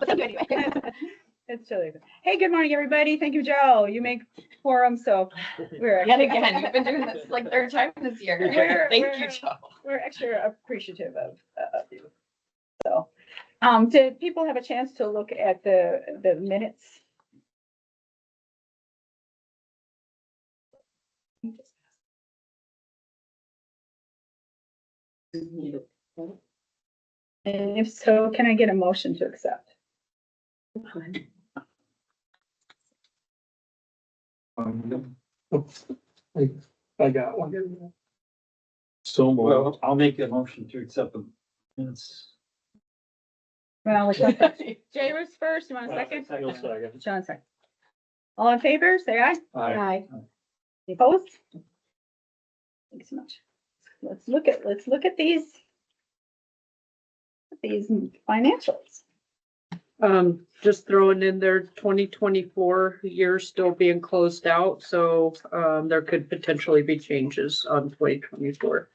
Anyway. It's chilly. Hey, good morning, everybody. Thank you, Joe. You make quorum, so we're Yet again, you've been doing this like third time this year. Thank you, Joe. we're extra appreciative of you. So, did people have a chance to look at the minutes? And if so, can I get a motion to accept? I got one. So, Well, I'll make a motion to accept the minutes. Well, Jay was first. You want a second? You'll second. John, second. All in favor, say aye. Aye. Any opposed? Thanks so much. Let's look at these financials. Just throwing in there, 2024 year still being closed out, so, there could potentially be changes on 2024.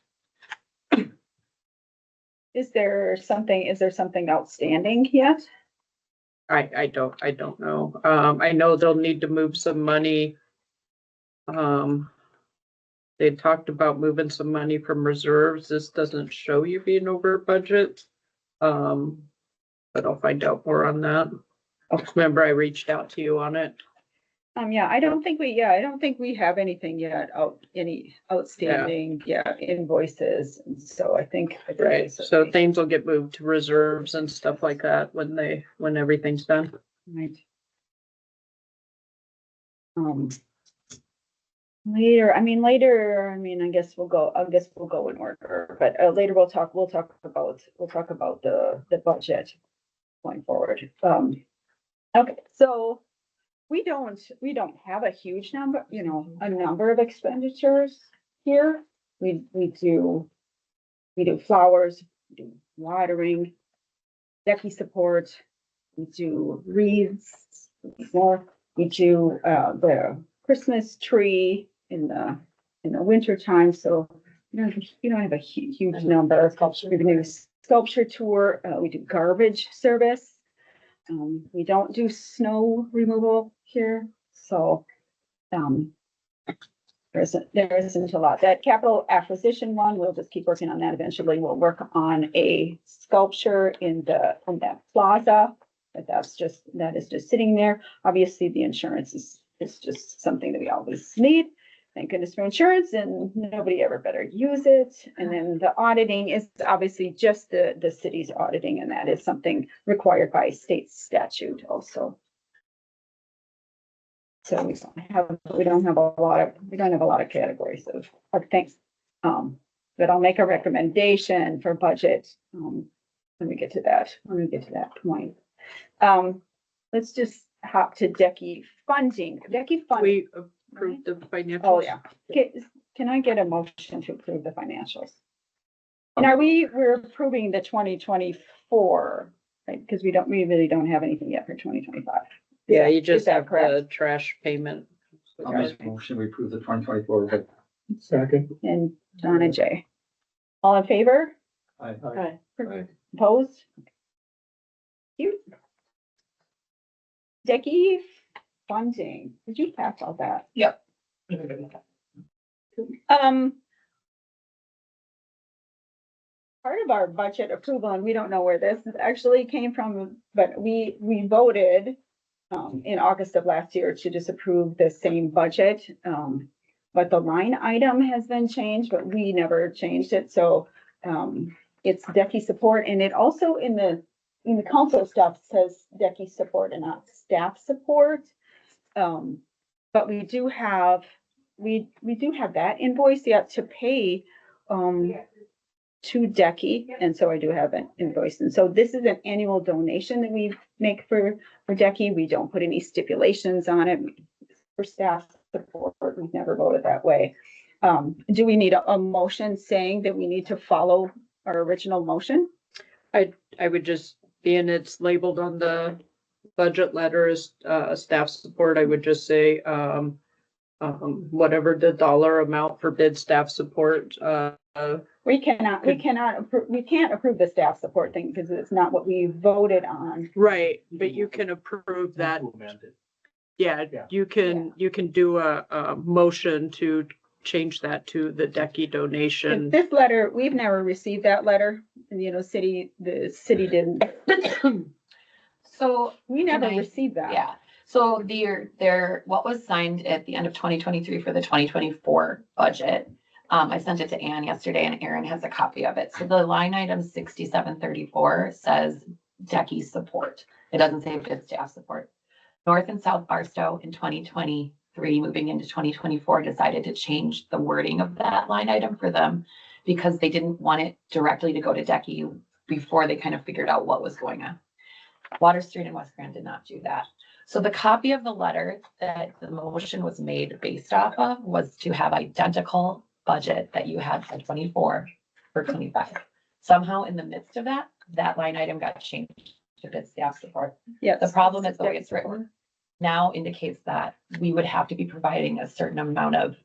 Is there something outstanding yet? I don't know. I know they'll need to move some money. They talked about moving some money from reserves. This doesn't show you being over budget. But I'll find out more on that. Remember, I reached out to you on it. Yeah, I don't think we have anything yet any outstanding, invoices. And so I think. Right, so things will get moved to reserves and stuff like that when everything's done. Right. Later, I guess we'll go in order, but later we'll talk about the budget going forward. Okay, so we don't have a huge number, a number of expenditures here. We do flowers, we do watering, decky support, we do wreaths, we do the Christmas tree in the winter time, so you don't have a huge number. We do sculpture tour, we do garbage service. We don't do snow removal here, so there isn't a lot. That capital acquisition one, we'll just keep working on that. Eventually, we'll work on a sculpture in that plaza, but that is just sitting there. Obviously, the insurance is just something that we always need. Thank goodness for insurance, and nobody ever better use it. And then the auditing is obviously just the city's auditing, and that is something required by state statute also. So we don't have a lot of categories of things. But I'll make a recommendation for budget when we get to that point. Let's just hop to DECI funding. We approved the financials. Oh, yeah. Can I get a motion to approve the financials? And we're approving the 2024, right? Because we really don't have anything yet for 2025. Yeah, you just that have the correct? trash payment. I'll make a motion, we approve the 2024, but Second. And John and Jay. All in favor? I, Opposed? You. DECI funding. Did you pass all that? Yep. Part of our budget approval, and we don't know where this actually came from, but we voted in August of last year to disapprove the same budget. But the line item has been changed, but we never changed it. So it's DECI support, and it also in the council stuff says DECI support and not staff support. But we do have that invoice yet to pay to DECI, and so I do have an invoice. And so this is an annual donation that we make for DECI. We don't put any stipulations on it for staff support. We've never voted that way. Do we need a motion saying that we need to follow our original motion? I would just, being it's labeled on the budget letter as staff support, I would just say whatever the dollar amount for bid staff support We can't approve the staff support thing because it's not what we voted on. right, but you can approve that. Yeah, Yeah. you can do a motion to change that to the Decky donation. This letter, we've never received that letter, and the city didn't, So, we never Can I- received that. yeah, so what was signed at the end of 2023 for the 2024 budget. I sent it to Ann yesterday and Aaron has a copy of it. So the line item 6734 says Decky support. It doesn't say bid staff support. North and South Barstow in 2023, moving into 2024, decided to change the wording of that line item for them because they didn't want it directly to go to Decky before they kind of figured out what was going on. Water Street and West Grand did not do that. So the copy of the letter that the motion was made based off of was to have identical budget that you had for 24 for 25. Somehow in the midst of that, that line item got changed to bid staff support. Yes. The problem is the way it's written now indicates that we would have to be providing a certain amount of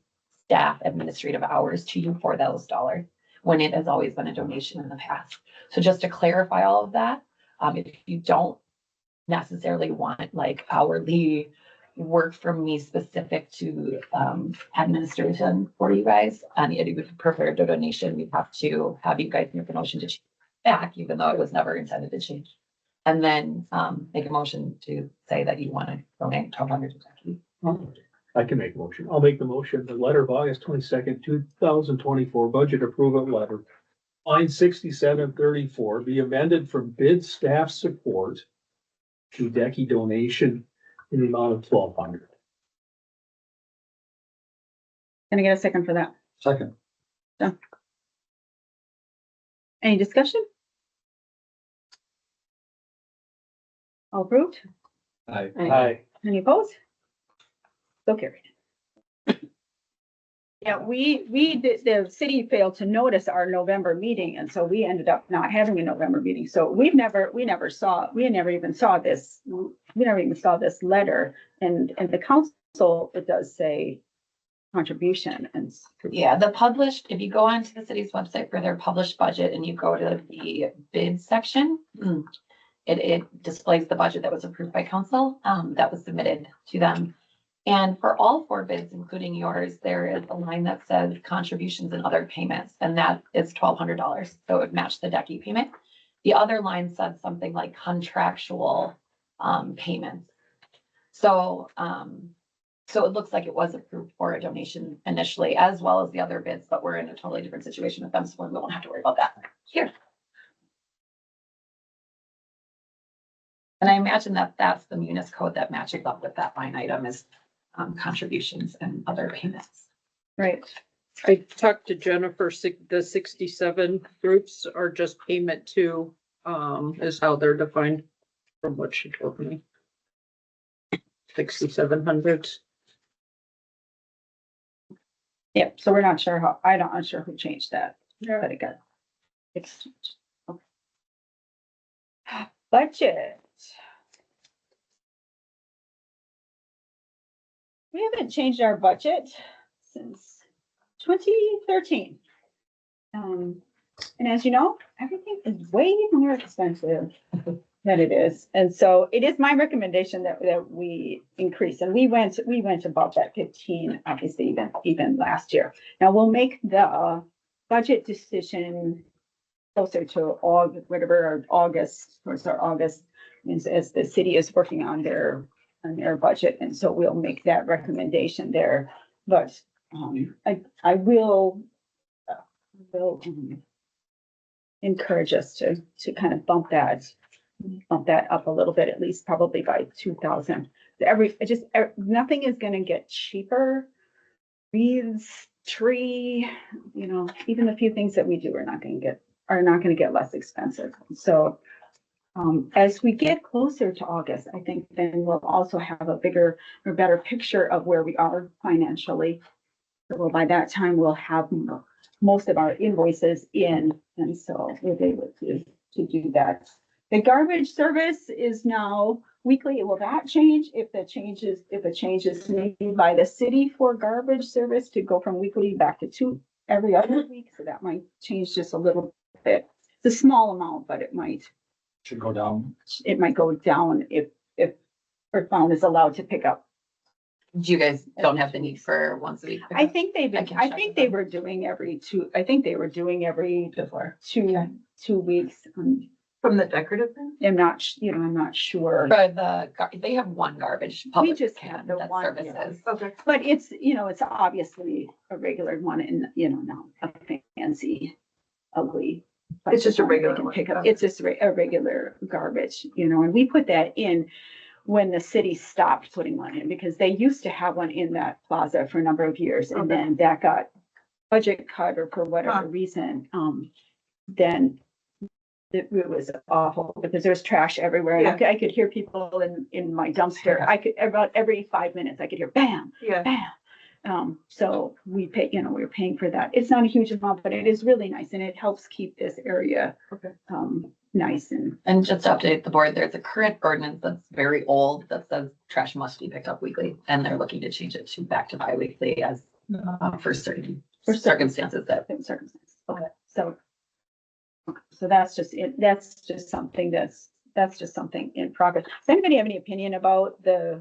staff administrative hours to you for those dollars, when it has always been a donation in the past. So just to clarify all of that, if you don't necessarily want like hourly work from me specific to administration for you guys, and if you would prefer a donation, we have to have you guys make a motion to change it back, even though it was never intended to change. And then make a motion to say that you want to donate 1,200 to Decky. I can make a motion. I'll make the motion. The letter of August 22nd, 2024 budget approval letter, line 6734, be amended from bid staff support to Decky donation in the amount of 1,200. Can I get a second for that? Second. Any discussion? All approved? Aye. Aye. Any opposed? So carried. Yeah, the city failed to notice our November meeting, and so we ended up not having a November meeting. So we never even saw this letter, and the council, it does say contribution and. Yeah, if you go onto the city's website for their published budget and you go to the bid section, it displays the budget that was approved by council, that was submitted to them. And for all 4 bids, including yours, there is a line that says contributions and other payments, and that is $1,200. So it would match the Decky payment. The other line said something like contractual payments. So it looks like it was approved for a donation initially, as well as the other bids, but we're in a totally different situation with them, so we won't have to worry about that here. And I imagine that that's the munis code that matches up with that line item is contributions and other payments. Right. I talked to Jennifer, the 67 groups are just payment to, is how they're defined from what she told me. 6,700. Yep, so we're not sure I'm not sure who changed that, but it got. It's. Okay. Budget. We haven't changed our budget since 2013. And as you know, everything is way more expensive than it is. And so it is my recommendation that we increase, and we went above that 15, obviously, even last year. Now we'll make the budget decision closer to August, towards our August, as the city is working on their budget, and so we'll make that recommendation there. But I will encourage us to kind of bump that up a little bit, at least probably by 2,000. Nothing is going to get cheaper. Weeds, tree, even the few things that we do are not going to get less expensive. So as we get closer to August, I think then we'll also have a bigger or better picture of where we are financially. So by that time, we'll have most of our invoices in, and so we'll be able to do that. The garbage service is now weekly. Will that change if the change is made by the city for garbage service to go from weekly back to every other week, so that might change just a little bit. It's a small amount, but it might Should go down. go down if Earthbound is allowed to pick up. You guys don't have the need for once a week? I think they've been, can I check think with they them. were doing every two, I think they were doing every Before. two, 2 weeks. From the decorative bin? I'm not, I'm not sure. For they have one garbage. public just can have the that one, yeah. services. Okay. But it's, it's obviously a regular one and, not a fancy, ugly. It's just a one that they regular can one. pick up. It's just a regular garbage, and we put that in when the city stopped putting one in, because they used to have one in that plaza for a number of years, and Okay. then that got budget cut or for whatever Huh. reason, then it was awful because there's trash everywhere. And I could hear people in my dumpster. About every 5 minutes, I could hear bam, Yeah. bam. So we pay, we're paying for that. It's not a huge amount, but it is really nice and it helps keep this area, Okay. nice and, And just to update the board, there's a current ordinance that's very old that says trash must be picked up weekly. And they're looking to change it to bi-weekly as for certain circumstances that. circumstances. Okay, so that's just it. That's just something in progress. Does anybody have any opinion about the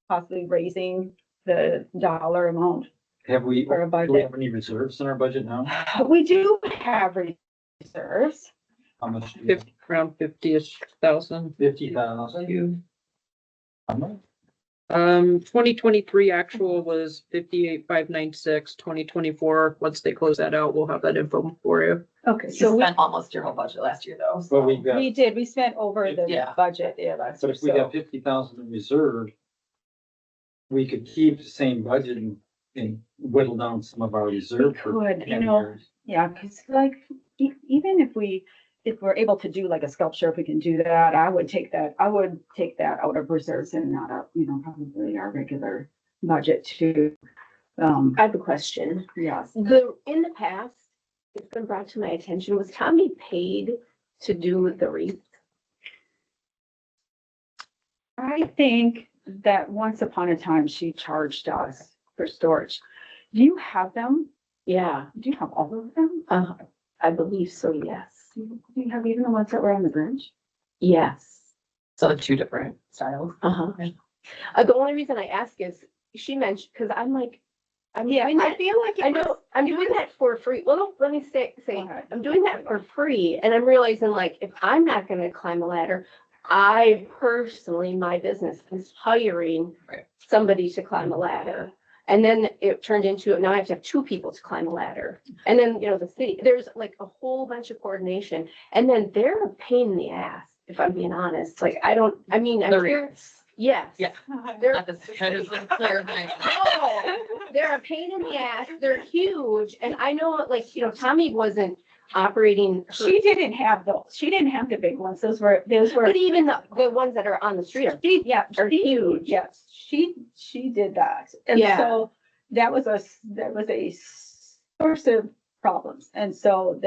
possibly raising the dollar amount Have we, for a do we budget? have any reserves in our budget now? We do have reserves. How much? do we have? Around 50-ish thousand. 50,000. How much? 2023 actual was 58,596. 2024, once they close that out, we'll have that info for you. Okay, You so spent almost your whole budget last year though. Well, we've got, we spent over the Yeah. budget, last but year, if we so. have 50,000 in reserve, we could keep the same budget and whittle down some of our reserve. for could, 10 years. Yeah, because even if we're able to do like a sculpture, if we can do that, I would take that out of reserves and not out, probably our regular budget too. I have a question. Yes. In the past, it's been brought to my attention, was Tommy paid to do the wreath? I think that once upon a time she charged us for storage. Do you have them? Yeah, Do you have all of them? I believe so, yes. Do you have even the ones that were on the bridge? Yes. So 2 different styles. Uh-huh. The only reason I ask is, she mentioned, because I'm like, I'm doing that, feel like I know, I'm doing that for free. Well, no, let me say, Go ahead. I'm doing that for free, and I'm realizing, like, if I'm not gonna climb a ladder, I personally, my business is hiring Right. somebody to climb a ladder. And then it turned into, now I have to have 2 people to climb a ladder. And then, the city, there's like a whole bunch of coordination, and then they're a pain in the ass, if I'm being honest. Like, I'm The here, wreaths. yes. Yeah. They're, Not this- just to clarify. no, they're a pain in the ass. They're huge. And I know, like, Tommy wasn't operating. She didn't have those. She didn't have the big ones. Those were, But even the ones that are on the street are, are she- huge. yes, she did that. And Yeah. so that was a source of problems. And so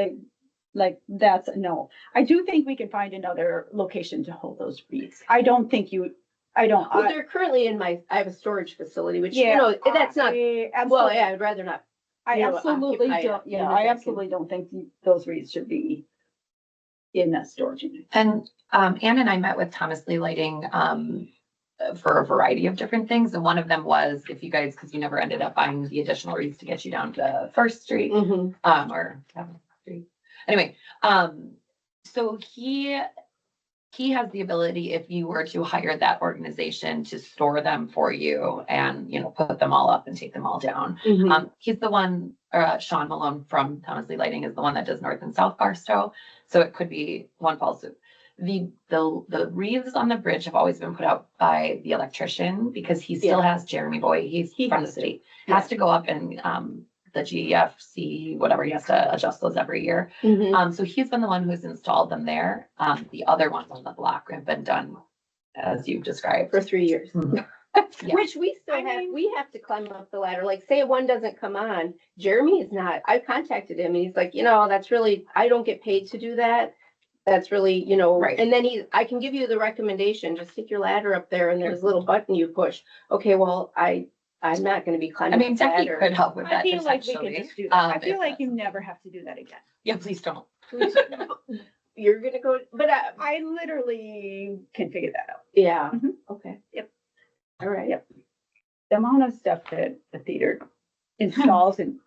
that's a no. I do think we can find another location to hold those wreaths. Well, they're currently I have a storage facility, which, that's not, well, yeah, I'd rather not. I absolutely occupy don't, it, yeah, if I that can- absolutely don't think those wreaths should be in that storage unit. And Ann and I met with Thomas Lee Lighting for a variety of different things. And one of them was if you guys, because you never ended up buying the additional wreaths to get you down to First Street, Mhm. or Seventh Street. Anyway, so he has the ability, if you were to hire that organization to store them for you and, put them all up and take them all down. Mhm. He's the one, Sean Malone from Thomas Lee Lighting is the one that does North and South Barstow. So it could be one fell swoop. The wreaths on the bridge have always been put out by the electrician because he still has Jeremy Boy. He's from the city. Has to go up and, the GFC, whatever, he has to adjust those every year. Mhm. So he's been the one who's installed them there. The other ones on the block have been done as you've described. For 3 years. Yeah. Which we still we have to climb up the ladder. Like, say one doesn't come on, Jeremy is not, I contacted him and he's like, that's really, I don't get paid to do that. That's really, Right. and then I can give you the recommendation, just stick your ladder up there and there's a little button you push. Okay, well, I I'm not gonna be I climbing. mean, a Becky ladder. could help with I that feel like we could potentially. just do that. I if feel like that's- you never have to do that again. Yeah, please don't. You're gonna go, but I literally can figure that out. yeah, Mhm. okay. Yep. All right. Yep. The amount of stuff that the theater installs and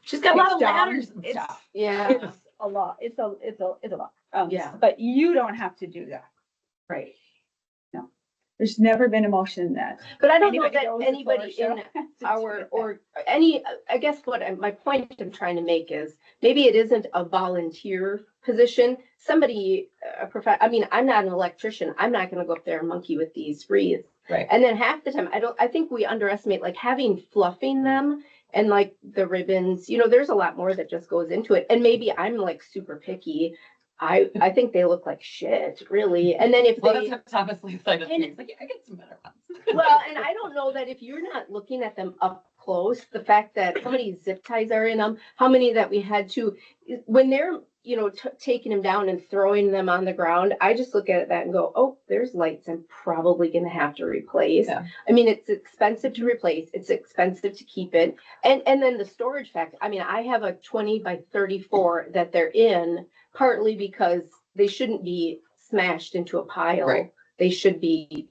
She's got a lot of takes down, ladders and it's- stuff. Yeah, It's a lot. It's a lot. Yeah. But you don't have to do that. right. No. There's never been a motion that. But I don't know anybody that goes to anybody Florida in show to do our, that. or any, I guess my point I'm trying to make is, maybe it isn't a volunteer position. Somebody, I mean, I'm not an electrician. I'm not gonna go up there and monkey with these wreaths. Right. And then half the time, I think we underestimate, like, having fluffing them and like the ribbons, there's a lot more that just goes into it. And maybe I'm like super picky. I think they look like shit, really. And then if Well, they. that's what Thomas Lee said. And- He's like, yeah, I get some better ones. Well, and I don't know that if you're not looking at them up close, the fact that how many zip ties are in them, how many that we had to, when they're, taking them down and throwing them on the ground, I just look at that and go, oh, there's lights I'm probably gonna have to replace. Yeah. I mean, it's expensive to replace, it's expensive to keep it. And then the storage factor, I mean, I have a 20 by 34 that they're in, partly because they shouldn't be smashed into a pile. Right. They should be,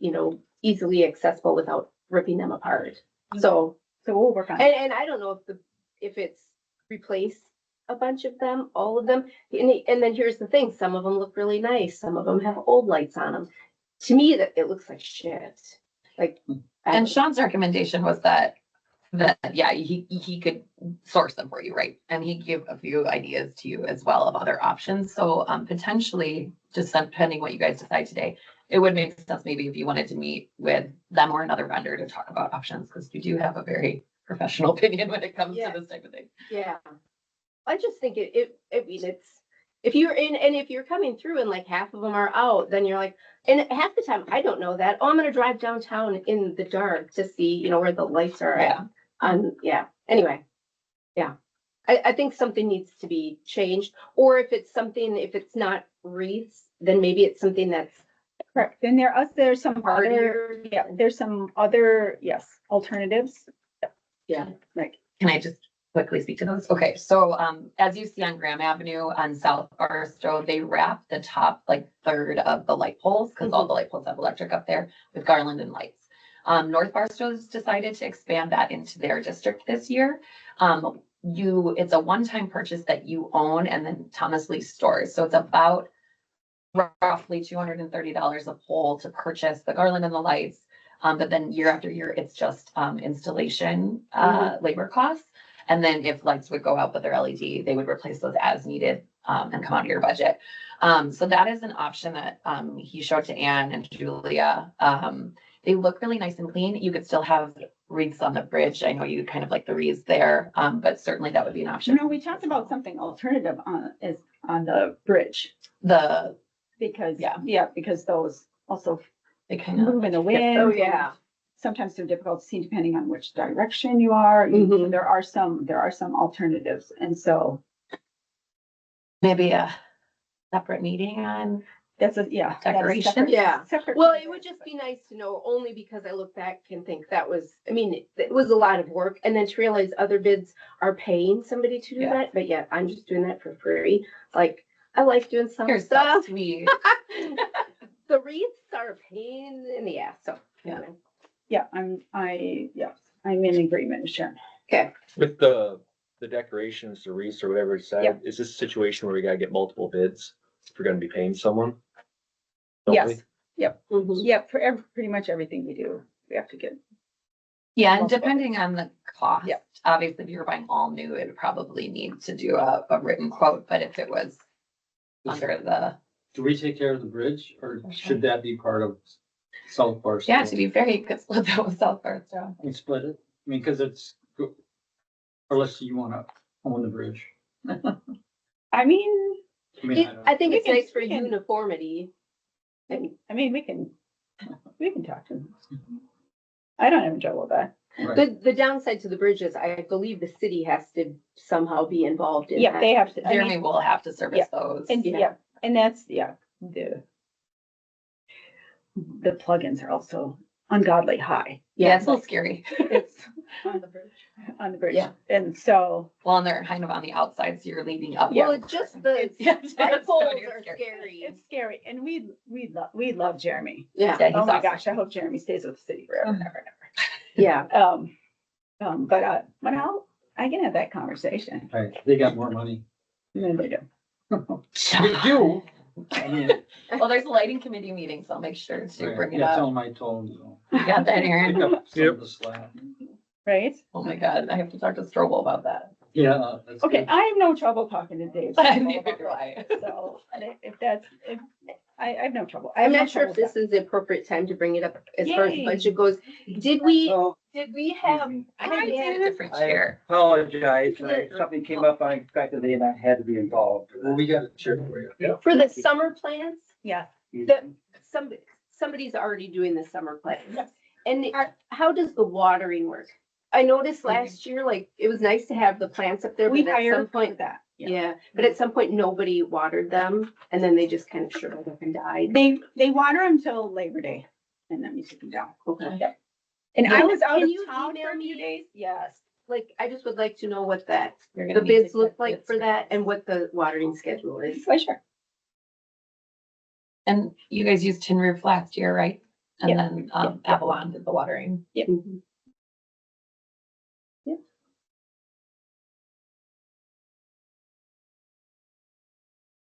easily accessible without ripping them apart. So, So we'll work on it. and I don't know if it's replace a bunch of them, all of them. And then here's the thing, some of them look really nice. Some of them have old lights on them. To me, that it looks like shit. Like, And Sean's recommendation was that yeah, he could source them for you, right? And he gave a few ideas to you as well of other options. So potentially, just depending what you guys decide today, it would make sense maybe if you wanted to meet with them or another vendor to talk about options, because you do have a very professional opinion when it comes Yeah. to this type of thing. yeah. I just think I mean, if you're in, and if you're coming through and like half of them are out, then you're like, and half the time I don't know that. Oh, I'm gonna drive downtown in the dark to see, where the lights are at. Yeah. Anyway, yeah. I think something needs to be changed, or if it's not wreaths, then maybe it's something that's Correct. Then there's some other, hardier. yeah, there's some other, yes, alternatives. Yeah. Like, Can I just quickly speak to those? Okay, so as you see on Graham Avenue on South Barstow, they wrap the top like third of the light poles, because all the light poles have electric up there, with garland and lights. North Barstow's decided to expand that into their district this year. It's a one-time purchase that you own, and then Thomas Lee stores. So it's about roughly $230 a pole to purchase the garland and the lights. But then year after year, it's just installation labor costs. And then if lights would go out with their LED, they would replace those as needed and come out of your budget. So that is an option that he showed to Anne and Julia. They look really nice and clean. You could still have wreaths on the bridge. I know you kind of like the wreaths there, but certainly that would be an option. we talked about something alternative on the bridge, because, Yeah. because those also They kind of, move in the wind. Oh, yeah. Sometimes they're difficult to see depending on which direction you are. Mhm. There are some alternatives. And so maybe a separate meeting on, that's a, yeah. that's Decoration. separate- Yeah. separate Well, from it would this, just but- be nice to know, only because I look back and think that was, I mean, it was a lot of work. And then to realize other bids are paying somebody to do Yeah. that, but yet I'm just doing that for free. Like, I like doing some here's stuff. that sweet. The wreaths are a pain in the ass, so. Yeah. anyway. Yeah, I'm in agreement, Sharon. With the decorations, the wreaths or whatever it's Yeah. said, is this a situation where we gotta get multiple bids if we're gonna be paying someone? Don't Yes. we? Mhm. Yeah, for pretty much everything we do, we have to get. Yeah, and Multiple. depending on the cost, Yeah. obviously if you're buying all new, it would probably need to do a written quote, but if it was under the, Do we take care of the bridge, or should that be part of South Barstow? yeah, to be fair, you could split that with South Barstow. We split it, I mean, cause it's, unless you wanna own the bridge. I mean, I mean, I don't- I think We it's can- nice for we can- uniformity. And we can talk to them. I don't have trouble with that. Right. the downside to the bridge is I believe the city has to somehow be involved in Yeah, that. they have to. I Jeremy mean, will have to yeah. service those. And Yeah. yeah, and that's, the plugins are also ungodly high. Yeah, it's a little scary. It's on the bridge. Yeah. And so, Well, and they're kind of on the outside, so you're leaning up. Well, it's just the Yeah, light poles it's are scary. scary. it's scary, and we love Jeremy. Yeah, Yeah, he's Oh my awesome. gosh, I hope Jeremy stays with the city forever, and ever, yeah. and ever. But I can have that conversation, Right, they got more money. and then they do. They do. I mean, Well, there's a lighting committee meeting, so I'll make sure to bring it yeah, tell up. them I told them. You got that, Pick Aaron? up some of the slack. Right? Oh my God, I have to talk to Strobel about that. Yeah, that's Okay, good. I have no trouble talking to Dave. Neither do I. So, if I have no trouble. I I'm have no not sure trouble if this is the appropriate time to bring it up as far as Yay. budget goes. Did we Oh, have? I might need a different I chair. apologize. Something came up unexpectedly and I had to be involved. Well, we got a chair for you. For the summer plans, Yeah. somebody's already doing the summer plans. Yes. And how does the watering work? I noticed last year, like, it was nice to have the plants up there, We but at some hired for point, that. yeah, but at some point, nobody watered them, and then they just kind of shriveled up and died. They water until Labor Day, and then we take them down. Okay. Yep. And I Can- was out can of you town email for a few me? days. Yes. Like, I just would like to know what that, You're the gonna need to bids look get like bids for that and what the watering schedule is. For sure. And you guys used Tin Roof last year, right? And Yeah. then Avalon did the watering. Mhm.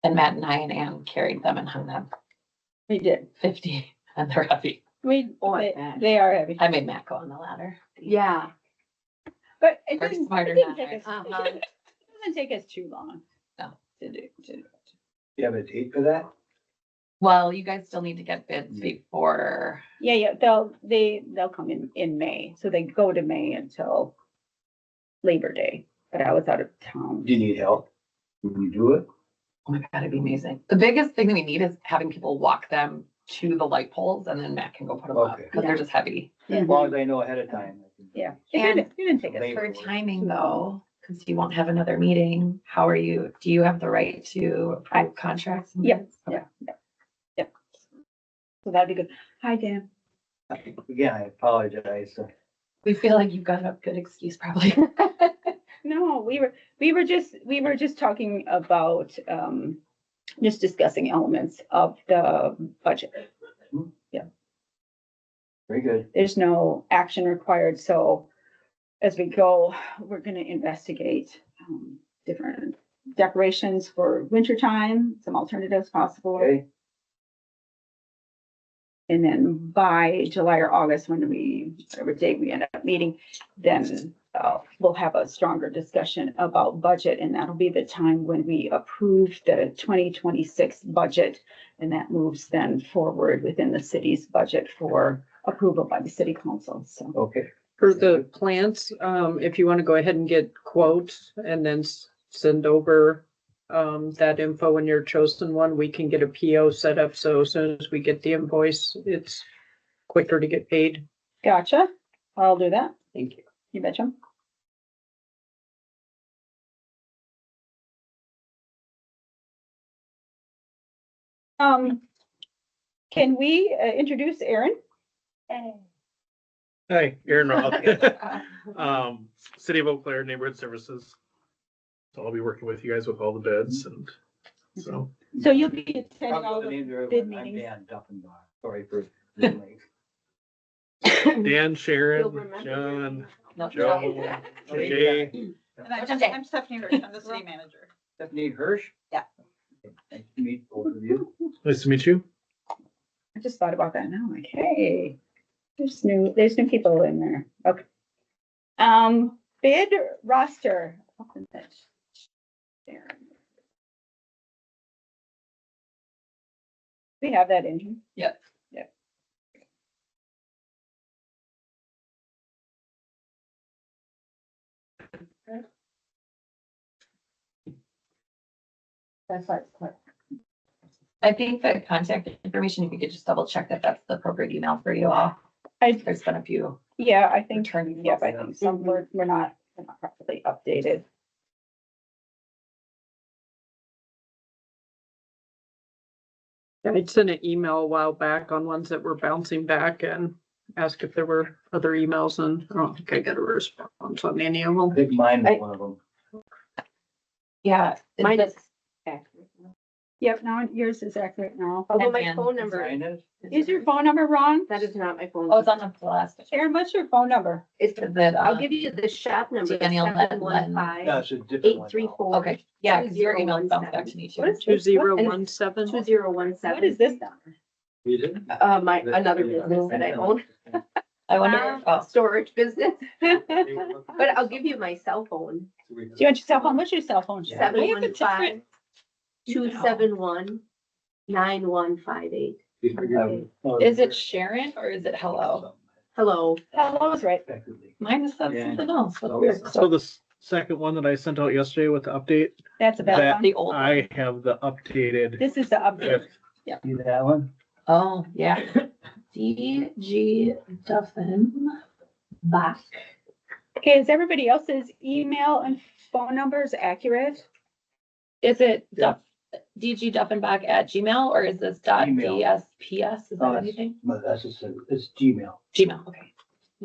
And Matt and I and Ann carried them and hung them We did. 50 and they're heavy. Oh, I They, bet. they are heavy, I made Matt go on the ladder. Yeah. but it We're didn't, smarter it didn't than take us, ours. it doesn't take us too long. No. To do. You have a date for that? Well, you guys still need to get bids before, Yeah, they'll come in May, so they go to May until Labor Day, but I was out of town. Do you need help? Can you do it? oh my God, it'd be amazing. The biggest thing that we need is having people walk them to the light poles and then Matt can go put them up Okay. because they're just heavy. As long as I know ahead of time. I can- Yeah. And It didn't take us. Labor For work. timing though, because you won't have another meeting, how are you, do you have the right to approve contracts? and Yep, bids? Okay. yeah. So that'd be good. Hi, Dan. Again, I apologize. We feel like you've got a good excuse probably. No, we were just talking about, just discussing elements of the budget. Very good. There's no action required, so as we go, we're gonna investigate, different decorations for winter time, some alternatives possible. Okay. And then by July or August, whatever date we end up meeting, then we'll have a stronger discussion about budget, and that'll be the time when we approve the 2026 budget. And that moves then forward within the city's budget for approval by the city council, so. Okay. For the plants, if you want to go ahead and get quotes and then send over that info when you're chosen one, we can get a PO set up. So as soon as we get the invoice, it's quicker to get paid. Gotcha, I'll do that, Thank you. you betcha. Can we introduce Aaron? Hi, Aaron Roth. City of Eau Claire Neighborhood Services. So I'll be working with you guys with all the bids and so. So you'll be attending all Probably the named her, bid I'm meetings. Dan Duffenbach. Sorry for. being late. Dan, You'll Sharon, remember. John, No, Joe, Jay. And I'm Stephanie Hirsch, I'm the city manager. Stephanie Hirsch? Yeah. Nice to meet both of you. Nice to meet you. I just thought about that now, like, hey, there's new people in there, okay. Bid roster. Open it. There. We have that in here. Yep. Yep. That's like, I think the contact information, if you could just double check that that's the appropriate email for you all. There's been a few yeah, I think, returning. yeah, I think some we're not properly updated. I'd sent an email a while back on ones that were bouncing back and ask if there were other emails, and I don't think I got a response on any of I them. think mine was one of them. Yeah. Mine It's is accurate. Yep, now yours is accurate now. Although my And phone number, Sign it. Is your phone number wrong? that is not my phone. Oh, it's on the last. Sharon, what's your phone number? It's, Is it, I'll give you the shop number, Daniel Len- 715 That's a different one. 834. Okay, yeah, because your email bounced back to me too. What is Two this? zero and one seven. 2017. What is this number? We did. My, another business that I own, I wonder, storage business. But I'll give you my cell phone, Do you want your cell phone? What's your cell phone? Sharon? We have a different- 715-271-9158. is it Sharon or is it hello? Hello. Hello's right. Mine is said Yeah. something else. That's Oh, weird. So the second one that I sent out yesterday with the update, That's a bad That- one. The old one. I have the updated. This is the update. See that one? Oh, yeah. DG Duffin back. Okay, is everybody else's email and phone numbers accurate? Is it Yeah. DG Duffenbach at Gmail or is this dot Email. DSPS? Is Oh, that it's- anything? But that's just, it's Gmail. Gmail, okay.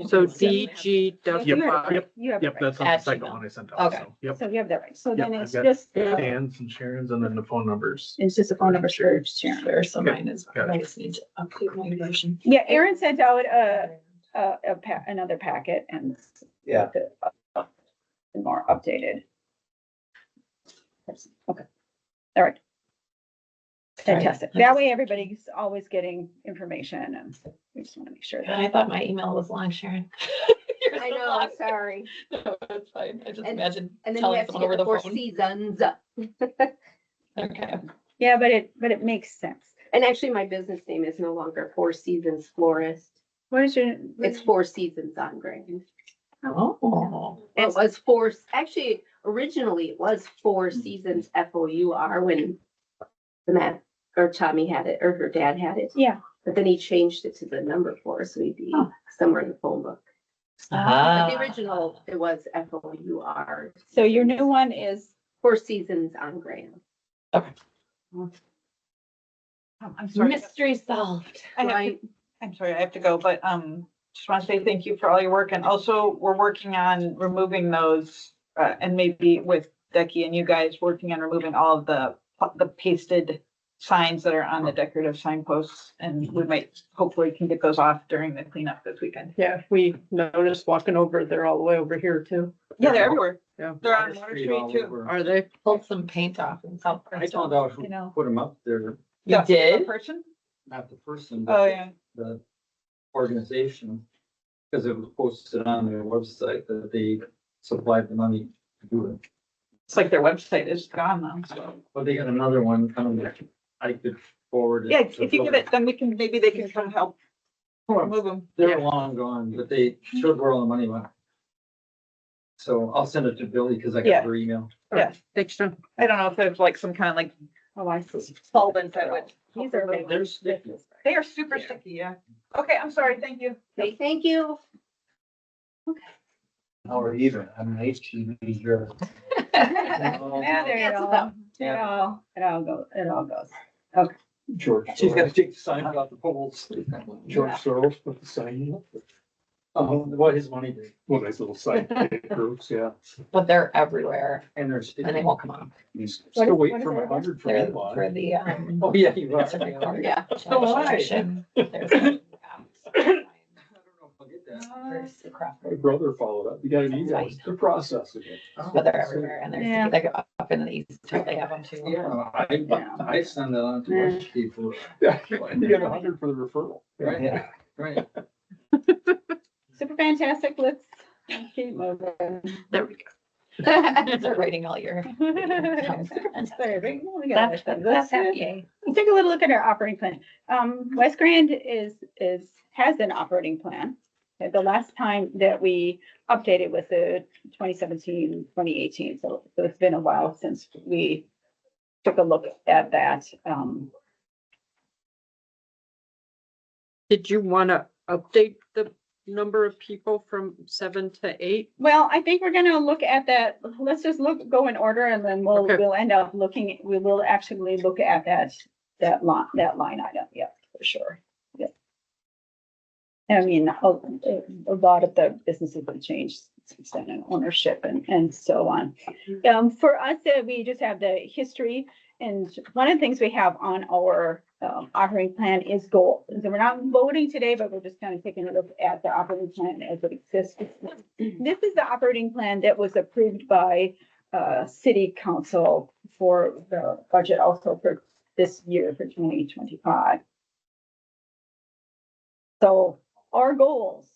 So DG Yep, Duffenbach. yep, You have it yep, right. that's on the At second Gmail. one I sent out, Okay. so, yep. So you have that right. So Yep, then I've it's got just, Dan's and Sharon's and then the phone numbers. it's just a phone number for Sharon. Sure, so Okay. mine is, Got it. I just need to update my version. Yeah, Aaron sent out another packet and. Yeah. More updated. Okay. All right. Fantastic. That way everybody's always getting information and we just want to make sure God, that. I thought my email was long, Sharon. Yours I was know, long. sorry. No, it's fine. I just And- imagine And then you telling have to someone get over the the Four phone. Seasons. Okay. Yeah, but it makes sense. And actually, my business name is no longer Four Seasons Florist. What is your? It's Four Seasons on Grand. Oh. Well, it was four, actually, originally it was Four Seasons FOUR when the Matt, or Tommy had it, or her dad had it. Yeah. But then he changed it to the number four, so we'd be Oh. somewhere in the phone book. But Ah. the original, it was FOUR. So your new one is, Four Seasons on Grand. I'm sorry. Mystery solved. I have to- Right. I'm sorry, I have to go, but, just want to say thank you for all your work. And also, we're working on removing those, and maybe with Becky and you guys working on removing all of the pasted signs that are on the decorative signposts. And we might, hopefully can get those off during the cleanup this weekend. Yeah, we noticed walking over, they're all the way over here too. Yeah, they're everywhere. Yeah. They're on Water Street too. Are they? Pulled some paint off in South. I found out who You know. put them up there, You The did? person? not the person, Oh, but yeah. the organization. Because it was posted on their website that they supplied the money to do it. It's like their website is gone now, so. But they got another one coming that I could forward. it Yeah, to if you give it, then maybe they can come help remove them. They're long gone, but they showed where all the money went. So I'll send it to Billy because I Yeah. got her email. Yeah. Thanks, John. I don't know if there's like some kind of like oh, I see. solvent that would. These are. remove They're them. sticky. They are super sticky, yeah. Okay, I'm sorry, thank you. Okay, thank you. Or even, I'm an HTV here. Yeah, there you That's go. about- It all goes. George. She's gotta take the sign off the poles. George Soros put the sign up. What his money did. One nice little sign groups, yeah. But they're everywhere And they're and they sticky. won't come off. Still what waiting is for it my again? 100 from They're Avon. for the, Oh, yeah, you are. it's a record. Yeah. So am I. There's a- I'll get that. There's the crop. My brother followed up. You got an email to process again. But they're everywhere and they're, Yeah. they go up in the east, too, they have them too. Yeah, I send that on to other people. Yeah, you got 100 for the referral. Right, right. Super fantastic. Let's keep moving. There we go. They're writing all your. Sorry, right? We got That's, it. that's happy. Let's take a little look at our operating plan. West Grand has an operating plan. The last time that we updated was the 2017-2018, so it's been a while since we took a look at that. Did you want to update the number of people from 7 to 8? Well, I think we're gonna look at that. Let's just go in order and then Okay. we'll end up we will actually look at that line item. Yeah, for sure. Yeah. I mean, a lot of the businesses have changed since then in ownership and so on. For us, we just have the history, and one of the things we have on our operating plan is goals. And so we're not voting today, but we're just kind of taking a look at the operating plan as it exists. This is the operating plan that was approved by city council for the budget also for this year for 2025. So our goals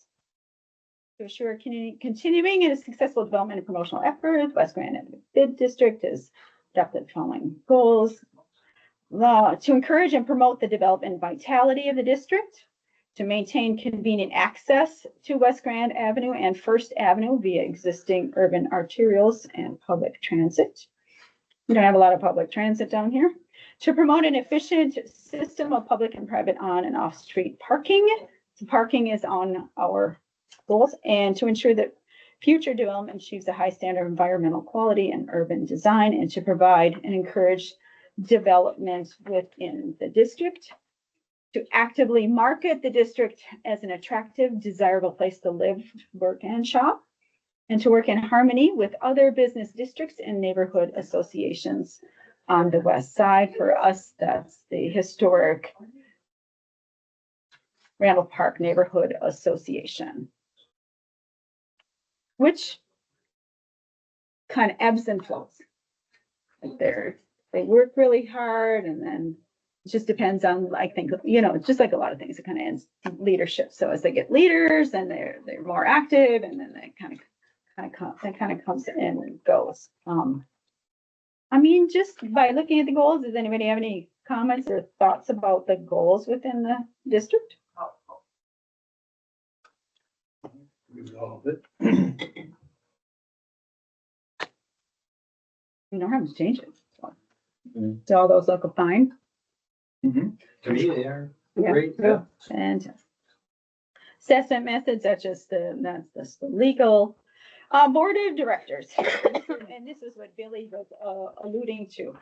to assure continuing in a successful development and promotional effort, West Grand Avenue Bid District has adopted the following goals. To encourage and promote the development and vitality of the district, to maintain convenient access to West Grand Avenue and First Avenue via existing urban arterials and public transit. We don't have a lot of public transit down here. To promote an efficient system of public and private on and off street parking. So parking is on our goals, and to ensure that future development achieves a high standard of environmental quality and urban design, and to provide and encourage development within the district. To actively market the district as an attractive, desirable place to live, work, and shop, and to work in harmony with other business districts and neighborhood associations on the west side. For us, that's the historic Randall Park Neighborhood Association, which kind of ebbs and flows. They work really hard, and then it just depends on, I think, just like a lot of things, it kind of ends leadership. So as they get leaders, then they're more active, and then they kind of comes in and goes. I mean, just by looking at the goals, does anybody have any comments or thoughts about the goals within the district? We don't have to change it. So all those look fine. To me, they are Yeah. great. Yeah. And assessment methods, that's the legal. Board of directors, and this is what Billy was alluding to.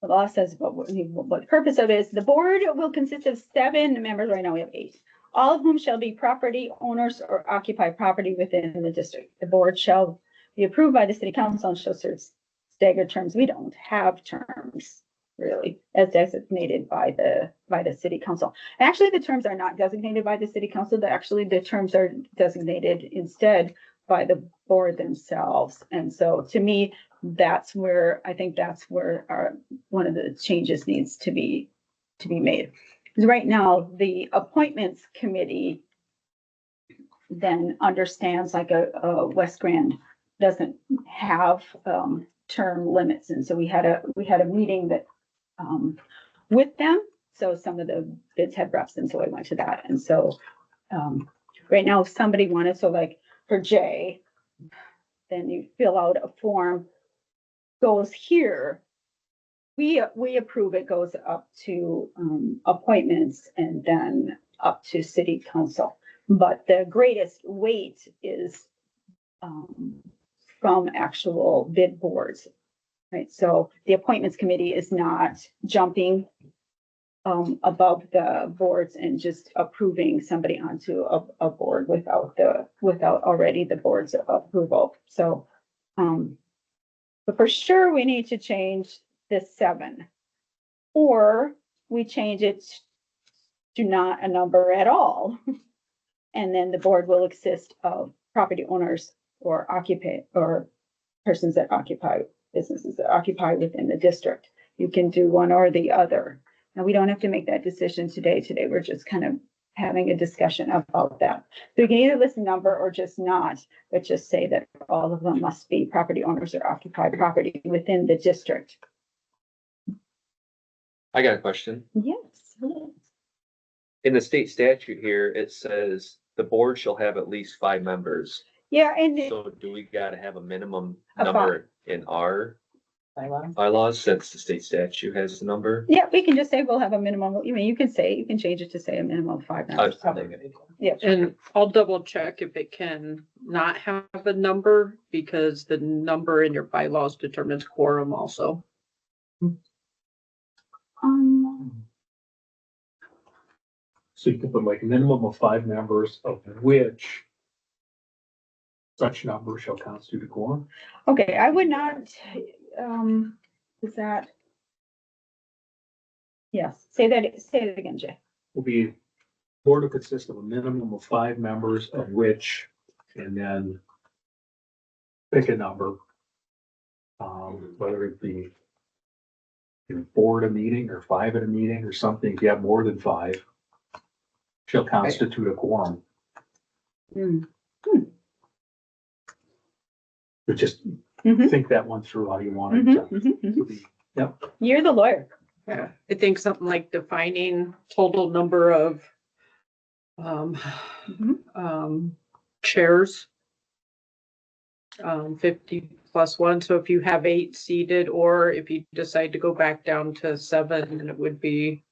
The law says what the purpose of it is. The board will consist of 7 members. Right now we have 8. All of whom shall be property owners or occupy property within the district. The board shall be approved by the city council and shall serve staggered terms. We don't have terms really as designated by the city council. Actually, the terms are not designated by the city council. The terms are designated instead by the board themselves. And so to me, I think that's where one of the changes needs to be made. Because right now, the appointments committee then understands like a West Grand doesn't have term limits. And so we had a meeting that with them. So some of the bids had reps, and so I went to that. And so right now, if somebody wanted, so like for Jay, then you fill out a form, goes here. We approve it, goes up to appointments and then up to city council. But the greatest weight is from actual bid boards. Right, so the appointments committee is not jumping above the boards and just approving somebody onto a board without already the board's approval. So, but for sure we need to change this 7, or we change it to not a number at all, and then the board will consist of property owners or persons that occupy. Businesses that occupy within the district. You can do one or the other. Now, we don't have to make that decision today. Today, we're just kind of having a discussion about that. So we can either list a number or just not, but just say that all of them must be property owners or occupy property within the district. I got a question. Yes. In the state statute here, it says the board shall have at least 5 members. Yeah, and So do we gotta have a minimum Of number in our bylaws since the state statute has the number? yeah, we can just say we'll have a minimum. You mean, you can change it to say a minimum of 5 members. And I'll double check if it can not have a number, because the number in your bylaws determines quorum also. So you can put like a minimum of 5 members, of which such number shall constitute a quorum. Okay, I would not, is that? Yes, say that again, Jay. Will be, board will consist of a minimum of 5 members, of which, and then pick a number. Whether it be 4 at a meeting or 5 at a meeting or something, if you have more than 5, shall constitute a quorum. Hmm. But just Mhm. think that one through, how you want it Mhm, to mhm, mhm. be. Yep. You're the lawyer. Yeah, I think something like defining total number of Mhm. chairs. 50 plus 1, so if you have 8 seated, or if you decide to go back down to 7, then it would be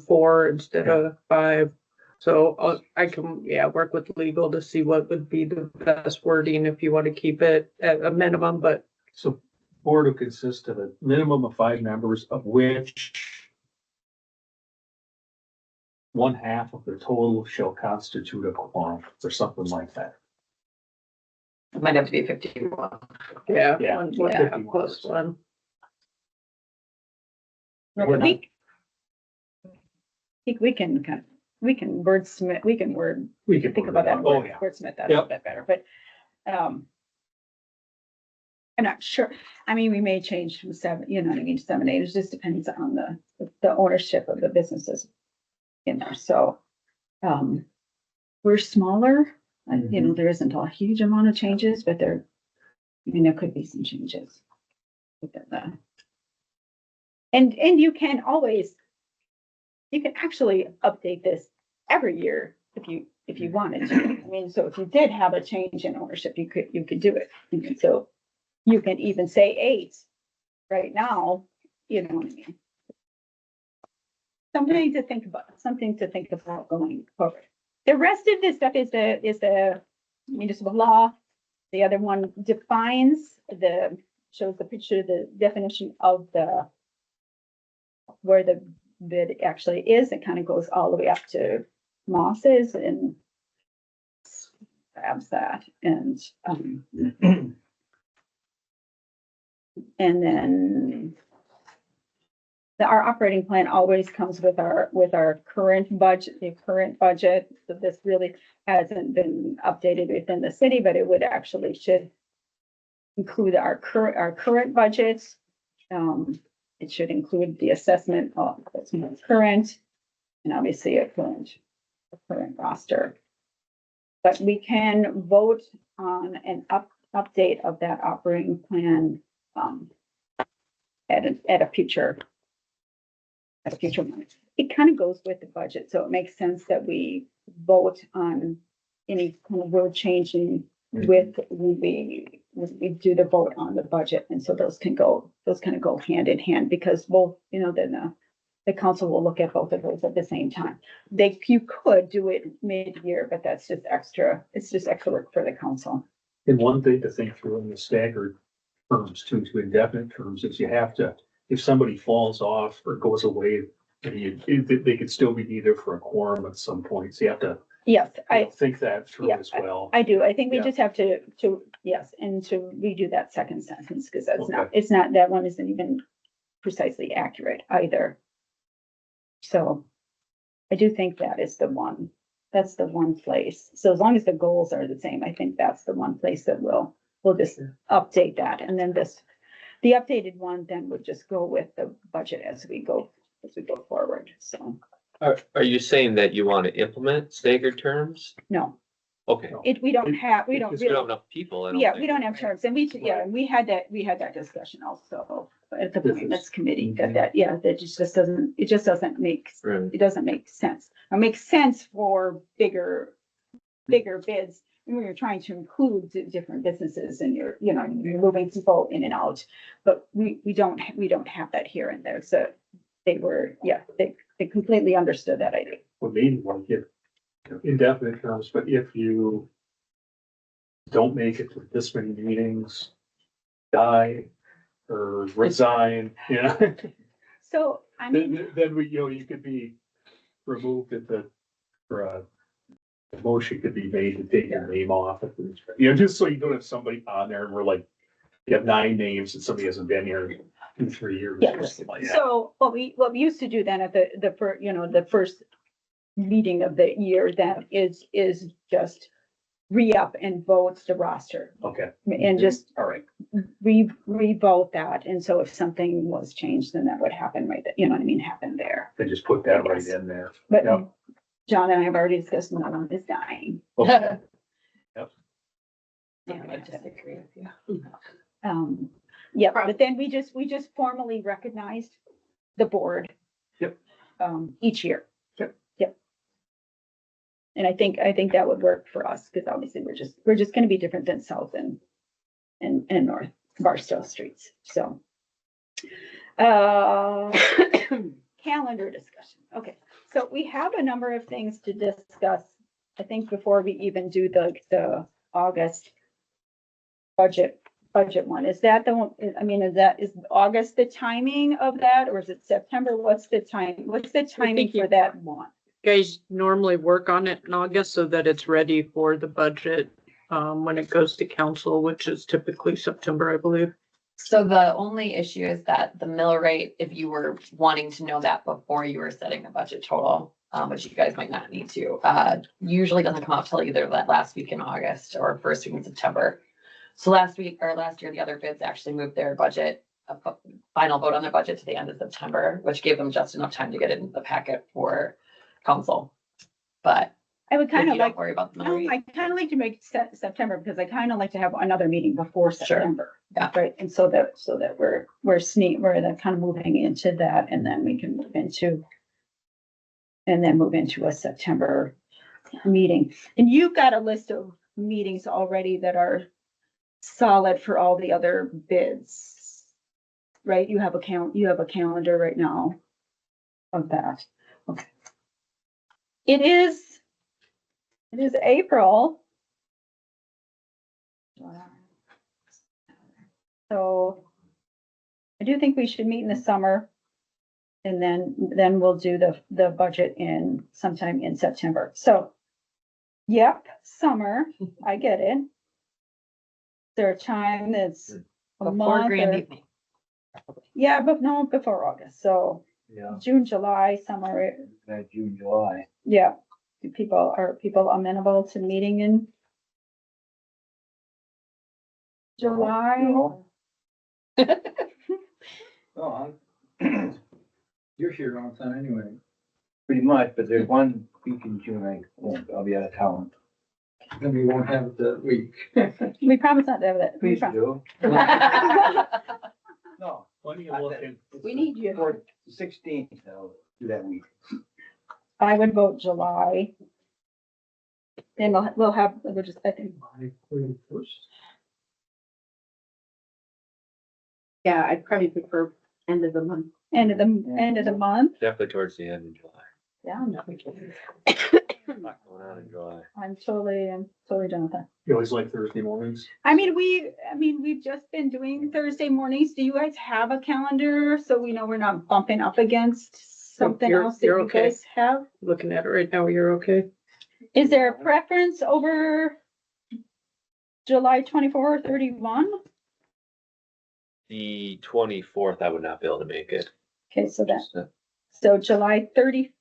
4 instead of 5. So I can, work with legal to see what would be the best wording if you want to keep it at a minimum, but So board will consist of a minimum of 5 members, of which 1/2 of the total shall constitute a quorum, or something like that. It might have to be 51. yeah, Yeah. 1 plus 1. We're not- We can we can wordsmith, we can We can think work about it that, out. Oh, yeah. wordsmith that a little bit better, but, I'm not sure. I mean, we may change from 7, you know what I mean, 7, 8. It just depends on the ownership of the businesses in there. So, we're smaller, you know, there isn't a huge amount of changes, but there could be some changes within that. And you can actually update this every year if you wanted to. I mean, so if you did have a change in ownership, you could do it. And so you can even say 8 right now, you know what I mean? Something to think about going forward. The rest of this stuff is the municipal law. The other one shows the picture, the definition of where the bid actually is. It kind of goes all the way up to Moss's and grabs that and then our operating plan always comes with our current budget, So this really hasn't been updated within the city, but it would actually should include our current budgets. It should include the assessment of what's current and obviously a current roster. But we can vote on an update of that operating plan at a future moment. It kind of goes with the budget, so it makes sense that we vote on any kind of word changing with when we do the vote on the budget. And so those kind of go hand in hand because both, then the council will look at both of those at the same time. You could do it mid-year, but that's just extra. It's just extra work for the council. And one thing to think through in the staggered terms to indefinite terms is you have to, if somebody falls off or goes away, they could still be needed for a quorum at some point. So you have to Yes, think that through as well. I do. I think we Yeah. just have to, yes, and to redo that second sentence, because Okay. it's not, that one isn't even precisely accurate either. So I do think that's the one place. So as long as the goals are the same, I think that's the one place that we'll just update that. And then the updated one then would just go with the budget as we go forward. So, Are you saying that you want to implement staggered terms? no, Okay. we don't have We don't have enough people. I don't Yeah, think. we don't have terms, and we had that discussion also at the finance committee, that it just doesn't make, Right. it doesn't make sense. It makes sense for bigger bids, when you're trying to include different businesses and you're moving people in and out, but we don't have that here and there, so they completely understood that idea. Well, maybe want to get indefinite terms, but if you don't make it to this many meetings, die or resign, So, I mean. then you could be removed at the for a motion could be made to take your name off. You know, just so you don't have somebody on there and we're like, you have 9 names and somebody hasn't been here in 2-3 years. Yeah. or something like that. So what we used to do then at the first meeting of the year then is just re-up and vote the roster Okay, and just all right. re-vote that. And so if something was changed, then that would happen right, you know what I mean, happen there. Then just put that right in there. But Yep. John and I have already discussed, no one is dying. Okay. Yeah, I disagree with you. Yeah, but then we just formally recognized the board. Yep. Each year. Yep. Yep. And I think that would work for us, because obviously we're just gonna be different than South and North Barstow Streets, so. Calendar discussion, okay, so we have a number of things to discuss, I think, before we even do the August budget one. Is that the one, I mean, is August the timing of that, or is it September? What's the timing for that one? Guys normally work on it in August so that it's ready for the budget, when it goes to council, which is typically September, I believe. So the only issue is that the mill rate, if you were wanting to know that before you were setting the budget total, which you guys might not need to, usually doesn't come out till either that last week in August or first week in September. So last year, the other bids actually moved their budget, final vote on their budget to the end of September, which gave them just enough time to get it in the packet for council. But I would if kind you of don't like, worry about the mill no, rate. I kind of like to make September, because I kind of like to have another meeting before September. Yeah. Right, and so that we're then kind of moving into that, and then we can move into a September meeting. And you've got a list of meetings already that are solid for all the other bids, right? You have a calendar right now of that. Okay. It is April. So I do think we should meet in the summer. And then we'll do the budget sometime in September. So, yep, summer, I get it. Is there a time that's a Before month grand or, evening. yeah, but no, before August. So Yeah, June, July, summer, that June, July. yeah. Are people amenable to meeting in July? Oh, you're here all the time anyway. Pretty much, but there's one week in June I'll be out of town. Then we won't have it that week. We promise not to have that. We Please promise. do. No. Plenty of looking. We need you. For 16th, I'll do that week. I would vote July. Then we'll just, I think, Yeah, I'd probably prefer end of the month. end of the month. Definitely towards the end of July. Yeah, Not going on in July. I'm totally done with that. You always like Thursday mornings? I mean, we've just been doing Thursday mornings. Do you guys have a calendar so we know we're not bumping up against something You're- else that you're you okay. guys have? Looking at it right now, you're okay? Is there a preference over July 24 or 31? The 24th, I would not be able to make it. Okay, so Just, uh, July 31st?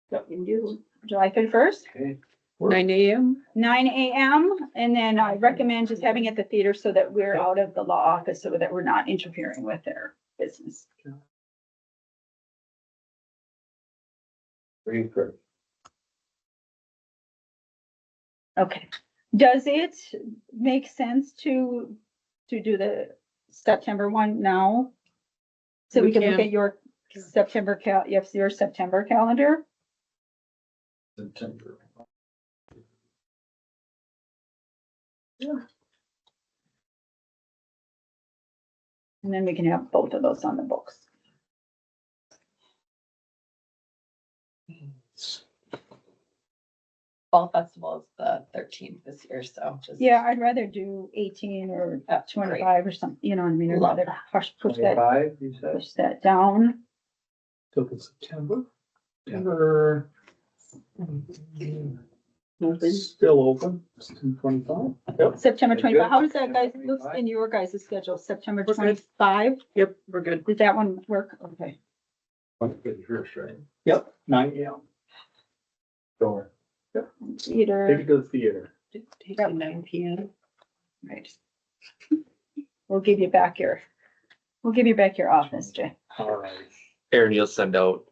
What we can do, July 31st? Okay. 9 AM? 9 AM, and then I recommend just having it at the theater so that we're out of the law office, so that we're not interfering with their business. Pretty good. Okay, does it make sense to do the September one now? So we We can look can. at your September your September calendar? September. And then we can have both of those on the books. Fall festival is the 13th this year, so just. Yeah, I'd rather do 18 or 25 or something, you know what I mean? I'd Love rather push 25, you said? that down. Took in September. September Still open, it's 2:25. Yep. September Good. 25. How does that guys look 25? in your guys' schedule? September We're good. 25? Yep, we're good. Did that one work? Okay. Good first, right? Yep, 9 AM. Door. Take Theater, it to the theater. 9 PM. right. We'll give you back your office, Jay. All right. Aaron, you'll send out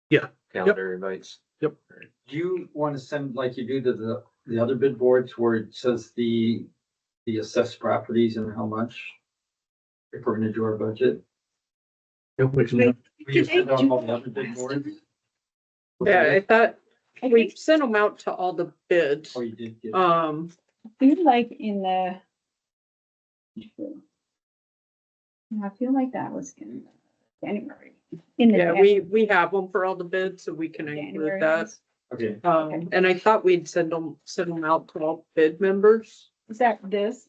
Yeah. calendar invites. Do you want to send like you do to the other bid boards where it says the assessed properties and how much? If we're gonna do our budget? Yep, which Will you send out all the other bid boards? Yeah, I thought we sent them out to all the bids. Oh, you did get. I feel like in the. I feel like that was in January. In the Yeah, Jan- we have them for all the bids, so we can January include that. ones. Okay, And I thought we'd send them out to all bid members. Is that this?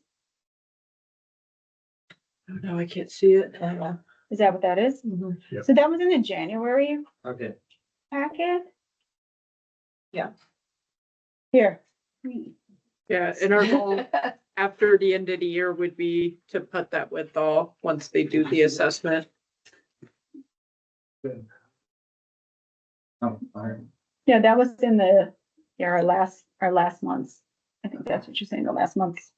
Oh, no, I can't see it. Is that what that is? Yep. So that was in the January okay. packet? Yeah. Here. Yeah, and our goal after the end of the year would be to put that with all, once they do the assessment. Oh, all right. Yeah, that was in the, yeah, our last month's. I think that's what you're saying, the last month's.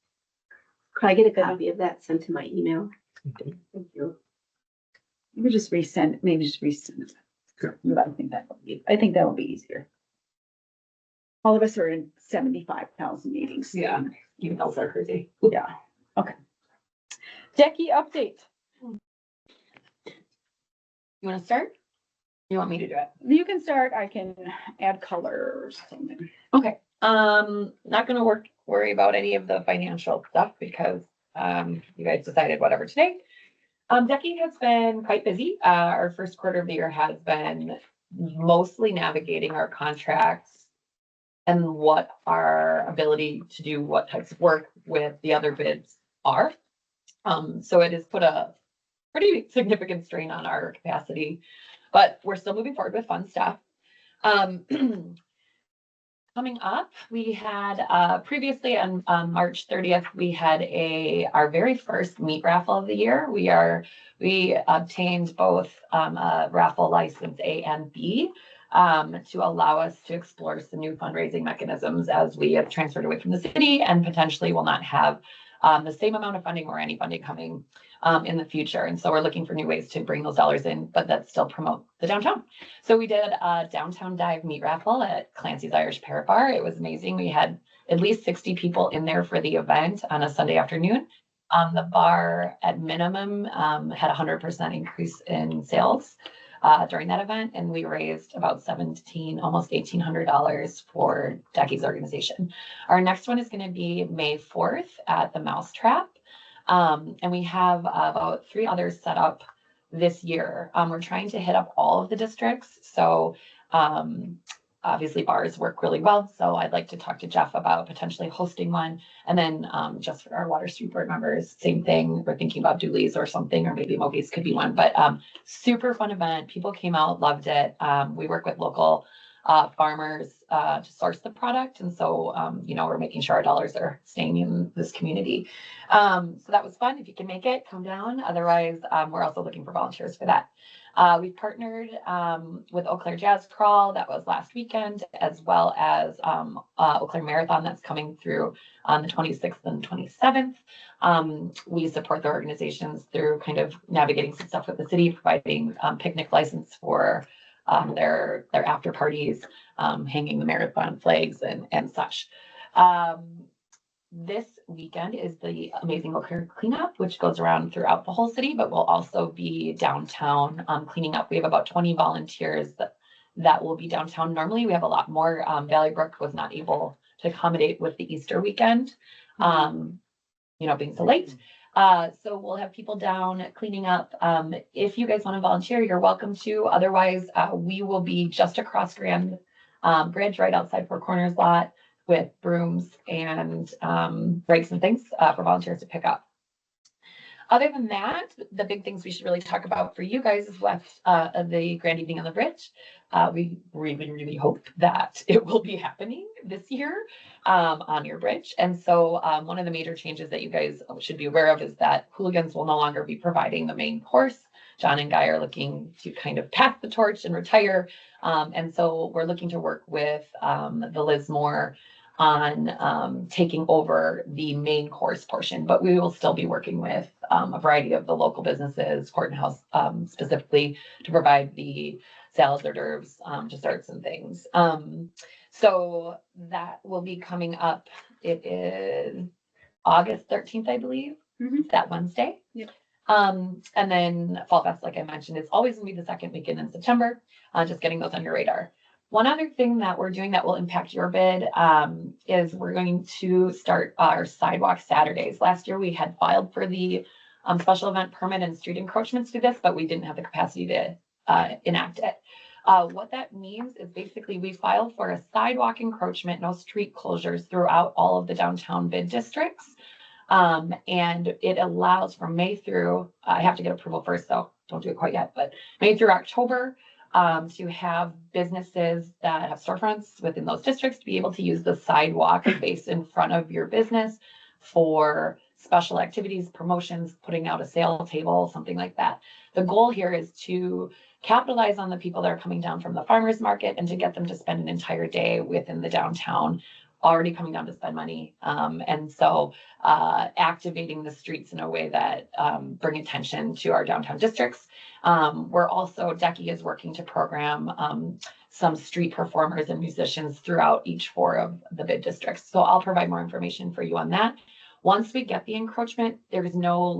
Could I get a copy of that sent to my email? Okay. Thank you. We just resend, maybe just resend it. Sure. But I think that will be easier. All of us are in 75,000 meetings. Yeah, emails are crazy. Yeah, okay. Decky update. You wanna start? You want me to do it? You can start, I can add color or something. Okay, not gonna worry about any of the financial stuff because, you guys decided whatever today. Decky has been quite busy. Our first quarter of the year has been mostly navigating our contracts and what our ability to do what types of work with the other bids are. So it has put a pretty significant strain on our capacity, but we're still moving forward with fun stuff. Coming up, we had, previously on, March 30th, we had our very first meat raffle of the year. We obtained both, a raffle license A and B, to allow us to explore some new fundraising mechanisms as we have transferred away from the city and potentially will not have, the same amount of funding or any funding coming, in the future. And so we're looking for new ways to bring those dollars in, but that still promote the downtown. So we did a downtown dive meat raffle at Clancy's Irish Parrot Bar. It was amazing. We had at least 60 people in there for the event on a Sunday afternoon. The bar at minimum had 100% increase in sales during that event, and we raised about almost $1,800 for Decky's organization. Our next one is going to be May 4th at the Mousetrap. And we have about 3 others set up this year. We're trying to hit up all of the districts. So obviously bars work really well. So I'd like to talk to Jeff about potentially hosting one. And then just for our Water Street Board members, same thing. We're thinking about Dooley's or something, or maybe Mogies could be one. But super fun event. People came out, loved it. We work with local farmers to source the product. And so, we're making sure our dollars are staying in this community. So that was fun. If you can make it, come down. Otherwise, we're also looking for volunteers for that. We've partnered with Eau Claire Jazz Crawl. That was last weekend, as well as Eau Claire Marathon that's coming through on the 26th and 27th. We support the organizations through kind of navigating some stuff with the city, providing picnic license for their after parties, hanging the marathon flags and such. This weekend is the Amazing Eau Claire Cleanup, which goes around throughout the whole city, but will also be downtown cleaning up. We have about 20 volunteers that will be downtown. Normally, we have a lot more. Valley Brook was not able to accommodate with the Easter weekend, being so late. So we'll have people down cleaning up. If you guys want to volunteer, you're welcome to. Otherwise, we will be just across Grand Bridge, right outside Four Corners lot, with brooms and rakes and things for volunteers to pick up. Other than that, the big things we should really talk about for you guys is left of the Grand Evening on the Bridge. We really hope that it will be happening this year on your bridge. And so one of the major changes that you guys should be aware of is that hooligans will no longer be providing the main course. John and Guy are looking to kind of pass the torch and retire. And so we're looking to work with the Liz Moore on taking over the main course portion, but we will still be working with a variety of the local businesses, Court and House specifically, to provide the salads, hors d'oeuvres, desserts and things. So that will be coming up. It is August 13th, I believe, that Wednesday. Yep. And then Fall Fest, like I mentioned, is always gonna be the second weekend in September, just getting those on your radar. One other thing that we're doing that will impact your bid is we're going to start our sidewalk Saturdays. Last year, we had filed for the special event permit and street encroachments to this, but we didn't have the capacity to enact it. What that means is basically we filed for a sidewalk encroachment, no street closures throughout all of the downtown bid districts. And it allows from May through, I have to get approval first, so don't do it quite yet, but May through October, to have businesses that have storefronts within those districts to be able to use the sidewalk space in front of your business for special activities, promotions, putting out a sale table, something like that. The goal here is to capitalize on the people that are coming down from the farmers market and to get them to spend an entire day within the downtown, already coming down to spend money. And so activating the streets in a way that bring attention to our downtown districts. We're also, Decky is working to program some street performers and musicians throughout each 4 of the bid districts. So I'll provide more information for you on that. Once we get the encroachment, there's no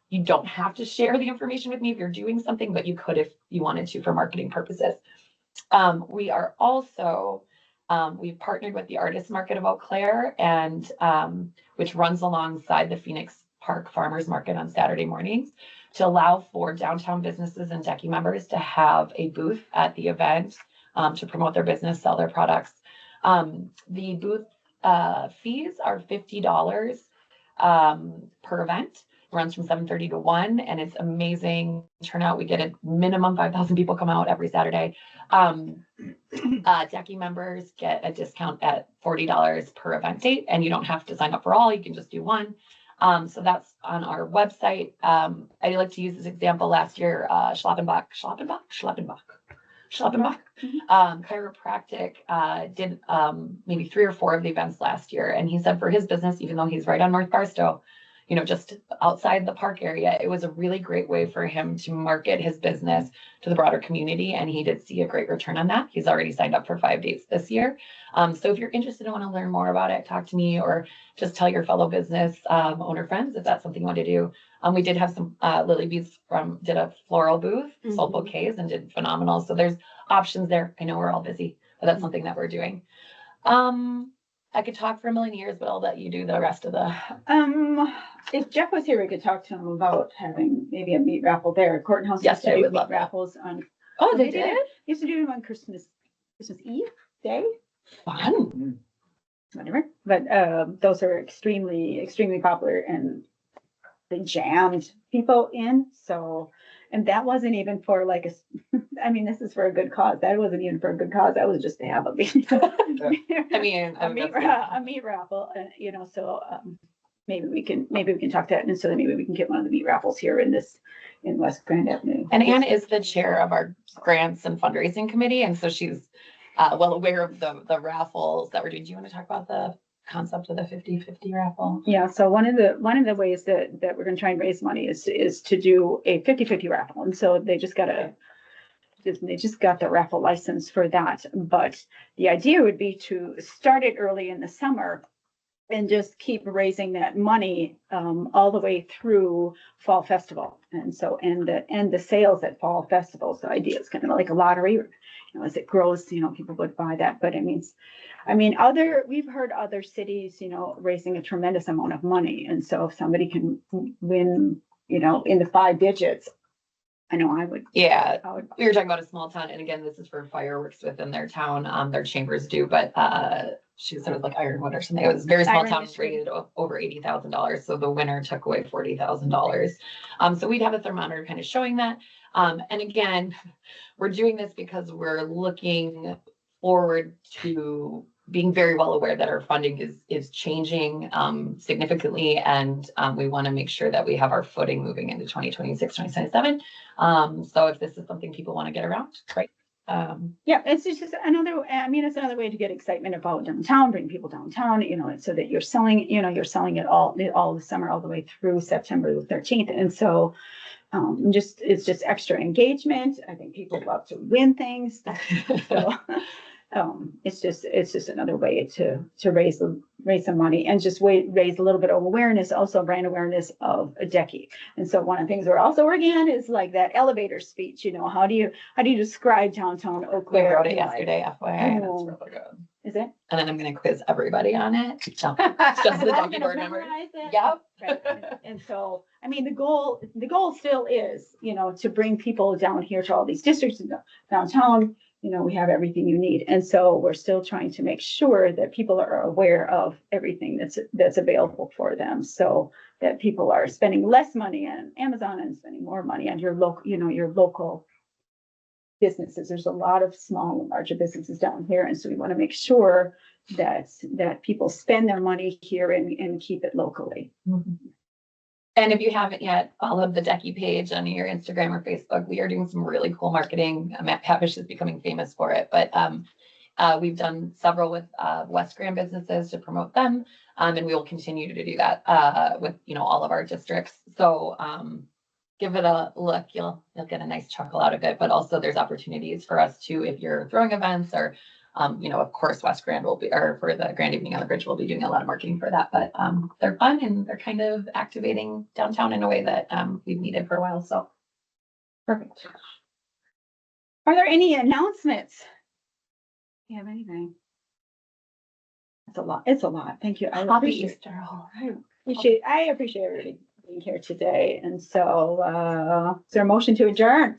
you don't have to share the information with me if you're doing something, but you could if you wanted to for marketing purposes. We are also, we've partnered with the Artist Market of Eau Claire and which runs alongside the Phoenix Park Farmers Market on Saturday mornings to allow for downtown businesses and Decky members to have a booth at the event to promote their business, sell their products. The booth fees are $50 per event. Runs from 7:30 to 1, and it's amazing turnout. We get a minimum 5,000 people come out every Saturday. Decky members get a discount at $40 per event date, and you don't have to sign up for all. You can just do one. So that's on our website. I like to use this example. Last year, Schlappenbach Chiropractic did maybe 3 or 4 of the events last year, and he said for his business, even though he's right on North Barstow, just outside the park area, it was a really great way for him to market his business to the broader community. And he did see a great return on that. He's already signed up for 5 dates this year. So if you're interested and want to learn more about it, talk to me or just tell your fellow business owner friends if that's something you want to do. We did have some Lily Bees did a floral booth, sold bouquets and did phenomenal. So there's options there. I know we're all busy, but that's something that we're doing. I could talk for a million years, but I'll let you do the rest of the. If Jeff was here, we could talk to him about having maybe a meat raffle there. Court House Yes, used to I do would meat love that. raffles on. Oh, they did? Used to do them on Christmas Eve day, Fun. whatever. But those are extremely popular, and they jammed people in. So, and that wasn't even for I mean, this is for a good cause. That wasn't even for a good cause. That was just to have a meat. I mean, a meat raffle, and so maybe we can talk to that, and so then maybe we can get one of the meat raffles here in West Grand Avenue. And Anne is the chair of our grants and fundraising committee, and so she's well aware of the raffles that we're doing. Do you want to talk about the concept of the 50-50 raffle? Yeah, so one of the ways that we're gonna try and raise money is to do a 50-50 raffle, and so they just got the raffle license for that. But the idea would be to start it early in the summer and just keep raising that money all the way through Fall Festival. And so, and the sales at Fall Festival. So the idea is kind of like a lottery, as it grows, people would buy that. But we've heard other cities, raising a tremendous amount of money. And so if somebody can win, in the 5 digits, I know I would. Yeah, I would. we were talking about a small town, and again, this is for fireworks within their town, their chambers do, but, she said it was like Ironwood or something, it was a very small town, Ironwood. rated over $80,000, so the winner took away $40,000. So we'd have a thermometer kind of showing that, and again, we're doing this because we're looking forward to being very well aware that our funding is changing, significantly, and, we want to make sure that we have our footing moving into 2026, 2027. So if this is something people want to get around, great. Yeah, it's just another, I mean, it's another way to get excitement about downtown, bring people downtown, so that you're selling it all the summer, all the way through September the 13th. And so, it's just extra engagement. I think people love to win things. So, it's just another way to raise some money and just raise a little bit of awareness, also brand awareness of Decky. And so one of the things we're also working on is like that elevator speech, how do you describe downtown Eau We Claire? wrote it yesterday, FYI, and it's Oh. really good. Is it? And then I'm gonna quiz everybody on it. So, Just the donkey board members. Memorize it? Yep. Right. And so, I mean, the goal still is, to bring people down here to all these districts and downtown. We have everything you need. And so we're still trying to make sure that people are aware of everything that's available for them. So that people are spending less money on Amazon and spending more money on your local businesses. There's a lot of small and larger businesses down here. And so we want to make sure that people spend their money here and keep it locally. And if you haven't yet followed the Decky page on your Instagram or Facebook, we are doing some really cool marketing. Matt Pavish is becoming famous for it, but we've done several with West Grand businesses to promote them. And we will continue to do that with, all of our districts. So give it a look. You'll get a nice chuckle out of it, but also there's opportunities for us to, if you're throwing events or of course, West Grand will be, or for the Grand Evening on the Bridge, we'll be doing a lot of marketing for that, but they're fun and they're kind of activating downtown in a way that we've needed for a while, so. Perfect. Are there any announcements? Do you have anything? It's a lot. Thank you. I Happy appreciate Easter. I appreciate everybody being here today. And so, is there a motion to adjourn?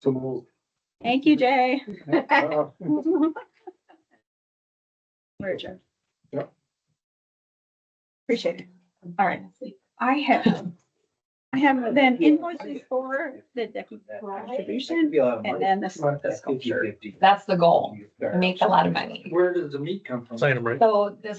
So move. Thank you, Jay. Uh, We're adjourned. Yep. Appreciate it. All right. I have then invoices for the Decky contribution and then the sculpture. That's the goal, make a lot of money. Where does the meat come from? Sign them right. So this